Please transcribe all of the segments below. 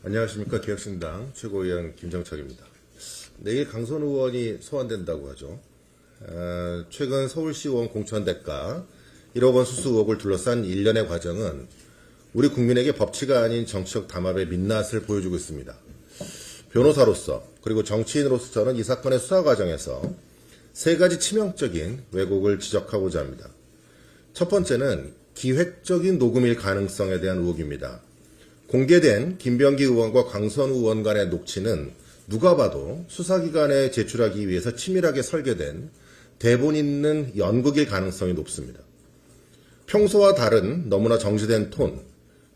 안녕하십니까. 개혁신당 최고위원 김정철입니다. 내일 강선 의원이 소환된다고 하죠. 최근 서울시의원 공천 대가 1억 원 수수 의혹을 둘러싼 일련의 과정은 우리 국민에게 법치가 아닌 정치적 담합의 민낯을 보여주고 있습니다. 변호사로서 그리고 정치인으로서 저는 이 사건의 수사 과정에서 세 가지 치명적인 왜곡을 지적하고자 합니다. 첫 번째는 기획적인 녹음일 가능성에 대한 의혹입니다. 공개된 김병기 의원과 강선우 의원 간의 녹취는 누가 봐도 수사기관에 제출하기 위해서 치밀하게 설계된 대본 있는 연극일 가능성이 높습니다. 평소와 다른 너무나 정지된 톤,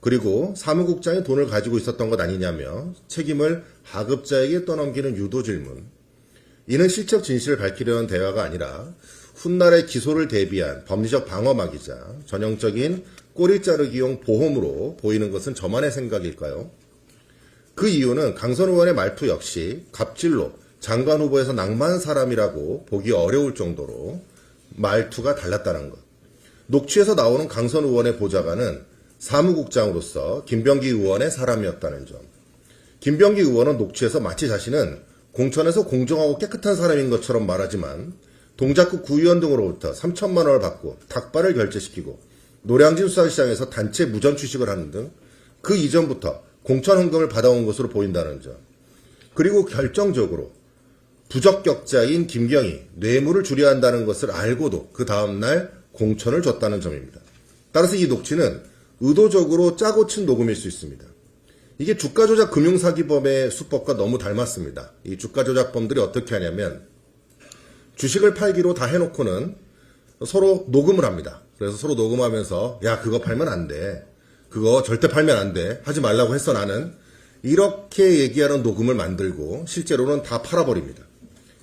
그리고 사무국장이 돈을 가지고 있었던 것 아니냐며 책임을 하급자에게 떠넘기는 유도 질문. 이는 실적 진실을 밝히려는 대화가 아니라 훗날의 기소를 대비한 법리적 방어막이자 전형적인 꼬리 자르기용 보험으로 보이는 것은 저만의 생각일까요? 그 이유는 강선 의원의 말투 역시 갑질로 장관 후보에서 낭만 사람이라고 보기 어려울 정도로 말투가 달랐다는 것. 녹취에서 나오는 강선 의원의 보좌관은 사무국장으로서 김병기 의원의 사람이었다는 점. 김병기 의원은 녹취에서 마치 자신은 공천에서 공정하고 깨끗한 사람인 것처럼 말하지만 동작구 구의원 등으로부터 3천만 원을 받고 닭발을 결제시키고 노량진 수산시장에서 단체 무전 취식을 하는 등 그 이전부터 공천 헌금을 받아온 것으로 보인다는 점. 그리고 결정적으로 부적격자인 김경희, 뇌물을 줄여야 한다는 것을 알고도 그 다음날 공천을 줬다는 점입니다. 따라서 이 녹취는 의도적으로 짜고 친 녹음일 수 있습니다. 이게 주가조작 금융사기범의 수법과 너무 닮았습니다. 이 주가조작범들이 어떻게 하냐면 주식을 팔기로 다 해놓고는 서로 녹음을 합니다. 그래서 서로 녹음하면서 야 그거 팔면 안 돼. 그거 절대 팔면 안 돼. 하지 말라고 했어 나는. 이렇게 얘기하는 녹음을 만들고 실제로는 다 팔아버립니다.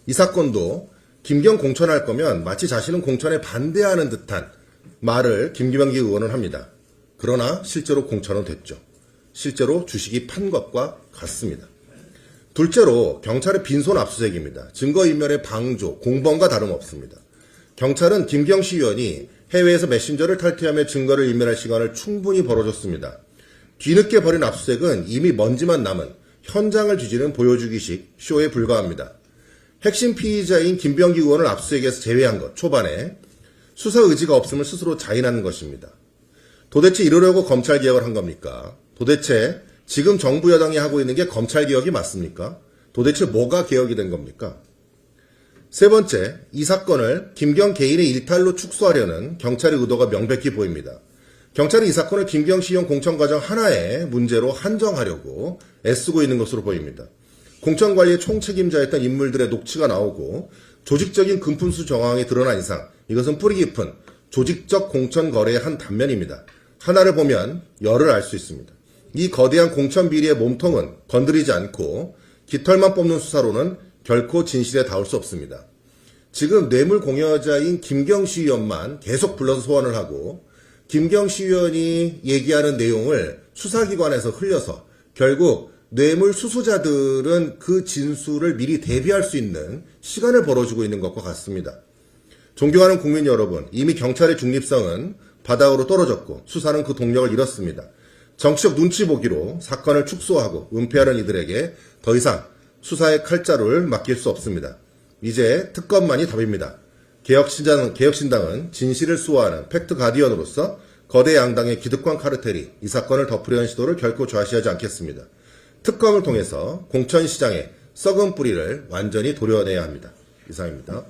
이 사건도 김경 공천할 거면 마치 자신은 공천에 반대하는 듯한 말을 김병기 의원은 합니다. 그러나 실제로 공천은 됐죠. 실제로 주식이 판 것과 같습니다. 둘째로 경찰의 빈손 압수수색입니다. 증거인멸의 방조, 공범과 다름없습니다. 경찰은 김경시 의원이 해외에서 메신저를 탈퇴하며 증거를 인멸할 시간을 충분히 벌어줬습니다. 뒤늦게 벌인 압수수색은 이미 먼지만 남은 현장을 뒤지는 보여주기식 쇼에 불과합니다. 핵심 피의자인 김병기 의원을 압수수색에서 제외한 것, 초반에 수사 의지가 없음을 스스로 자인하는 것입니다. 도대체 이러려고 검찰개혁을 한 겁니까? 도대체 지금 정부 여당이 하고 있는 게 검찰개혁이 맞습니까? 도대체 뭐가 개혁이 된 겁니까? 세 번째, 이 사건을 김경 개인의 일탈로 축소하려는 경찰의 의도가 명백히 보입니다. 경찰은 이 사건을 김경시 의원 공천 과정 하나의 문제로 한정하려고 애쓰고 있는 것으로 보입니다. 공천관리의 총책임자였던 인물들의 녹취가 나오고 조직적인 금품수 정황이 드러난 이상 이것은 뿌리 깊은 조직적 공천 거래의 한 단면입니다. 하나를 보면 열을 알 수 있습니다. 이 거대한 공천 비리의 몸통은 건드리지 않고 깃털만 뽑는 수사로는 결코 진실에 닿을 수 없습니다. 지금 뇌물 공여자인 김경시 의원만 계속 불러서 소환을 하고 김경시 의원이 얘기하는 내용을 수사기관에서 흘려서 결국 뇌물 수수자들은 그 진술을 미리 대비할 수 있는 시간을 벌어주고 있는 것과 같습니다. 존경하는 국민 여러분, 이미 경찰의 중립성은 바닥으로 떨어졌고 수사는 그 동력을 잃었습니다. 정치적 눈치 보기로 사건을 축소하고 은폐하는 이들에게 더 이상 수사의 칼자루를 맡길 수 없습니다. 이제 특검만이 답입니다. 개혁신당은 진실을 수호하는 팩트 가디언으로서 거대 양당의 기득권 카르텔이 이 사건을 덮으려는 시도를 결코 좌시하지 않겠습니다. 특검을 통해서 공천시장의 썩은 뿌리를 완전히 도려내야 합니다. 이상입니다.